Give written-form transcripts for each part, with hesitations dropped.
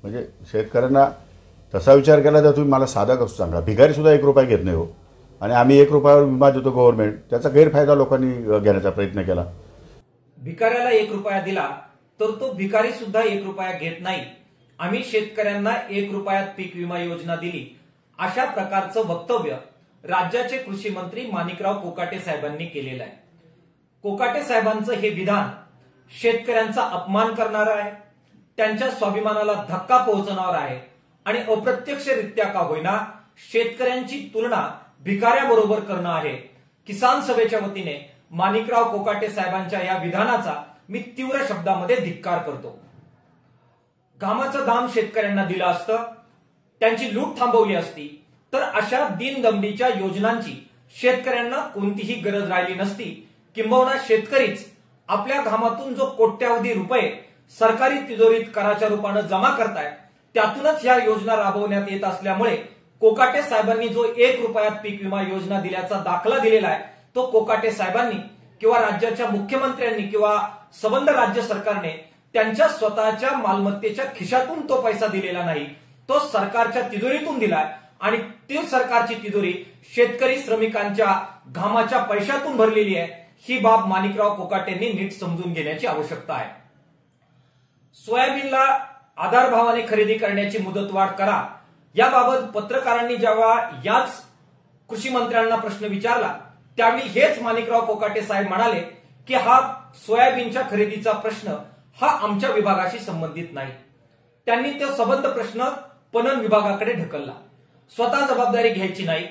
म्हणजे शेतकऱ्यांना तसा विचार केला तर तुम्ही मला साधा कसं सांगा, भिकारी सुद्धा 1 रुपया घेत नाही हो, आणि आम्ही 1 रुपयावर विमा देतो गव्हर्नमेंट, त्याचा गैरफायदा लोकांनी घेण्याचा प्रयत्न केला. भिकाऱ्याला 1 रुपया दिला तर तो भिकारी सुद्धा 1 रुपया घेत नाही. आम्ही शेतकऱ्यांना 1 रुपयात पीक विमा योजना दिली, अशा प्रकारचं वक्तव्य राज्याचे कृषी मंत्री माणिकराव कोकाटे साहेबांनी केलेलं आहे. कोकाटे साहेबांचं हे विधान शेतकऱ्यांचा अपमान करणार आहे, त्यांच्या स्वाभिमानाला धक्का पोहोचवणार आहे आणि अप्रत्यक्षरित्या का होईना शेतकऱ्यांची तुलना भिकाऱ्याबरोबर करणं आहे. किसान सभेच्या वतीने माणिकराव कोकाटे साहेबांच्या या विधानाचा मी तीव्र शब्दामध्ये धिक्कार करतो. घामाचं दाम शेतकऱ्यांना दिलं असतं, त्यांची लूट थांबवली असती, तर अशा दीनदमडीच्या योजनांची शेतकऱ्यांना कोणतीही गरज राहिली नसती. किंबहुना शेतकरीच आपल्या घामातून जो कोट्यावधी रुपये सरकारी तिजोरीत कराच्या रूपानं जमा करतायत, त्यातूनच या योजना राबवण्यात येत असल्यामुळे कोकाटे साहेबांनी जो 1 रुपयात पीक विमा योजना दिल्याचा दाखला दिलेला आहे, तो कोकाटे साहेबांनी किंवा राज्याच्या मुख्यमंत्र्यांनी किंवा संबंध राज्य सरकारने त्यांच्या स्वतःच्या मालमत्तेच्या खिशातून तो पैसा दिलेला नाही, तो सरकारच्या तिजोरीतून दिलाय. आणि ती सरकारची तिजोरी शेतकरी श्रमिकांच्या घामाच्या पैशातून भरलेली आहे. ही बाब माणिकराव कोकाटेंनी नीट समजून घेण्याची आवश्यकता आहे. सोयाबीनला आधारभावाने खरेदी करण्याची मुदतवाढ करा, याबाबत पत्रकारांनी जेव्हा याच कृषी मंत्र्यांना प्रश्न विचारला, त्यावेळी हेच माणिकराव कोकाटे साहेब म्हणाले की हा सोयाबीनच्या खरेदीचा प्रश्न हा आमच्या विभागाशी संबंधित नाही. त्यांनी तो संबंध प्रश्न पणन विभागाकडे ढकलला. स्वतः जबाबदारी घ्यायची नाही,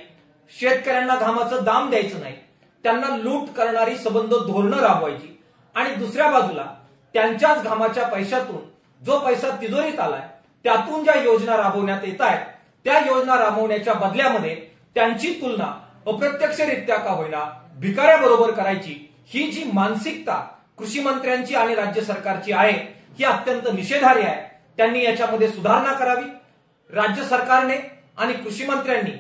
शेतकऱ्यांना घामाचं दाम द्यायचं नाही, त्यांना लूट करणारी संबंध धोरणं राबवायची आणि दुसऱ्या बाजूला त्यांच्याच घामाच्या पैशातून जो पैसा तिजोरीत आलाय, त्यातून ज्या योजना राबवण्यात येत आहेत, त्या योजना राबवण्याच्या बदल्यामध्ये त्यांची तुलना अप्रत्यक्षरित्या का होईना भिकाऱ्याबरोबर करायची, ही जी मानसिकता कृषी मंत्र्यांची आणि राज्य सरकारची आहे, ही अत्यंत निषेधार्ह आहे. त्यांनी याच्यामध्ये सुधारणा करावी. राज्य सरकारने आणि कृषी मंत्र्यांनी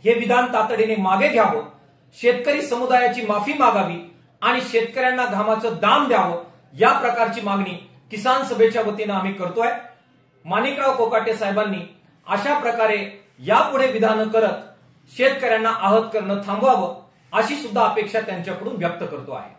हे विधान तातडीने मागे घ्यावं, शेतकरी समुदायाची माफी मागावी आणि शेतकऱ्यांना घामाचं दाम द्यावं, या प्रकारची मागणी किसान सभेच्या वतीनं आम्ही करतोय. माणिकराव कोकाटे साहेबांनी अशा प्रकारे यापुढे विधानं करत शेतकऱ्यांना आहत करणं थांबवावं, अशी सुद्धा अपेक्षा त्यांच्याकडून व्यक्त करतो आहे.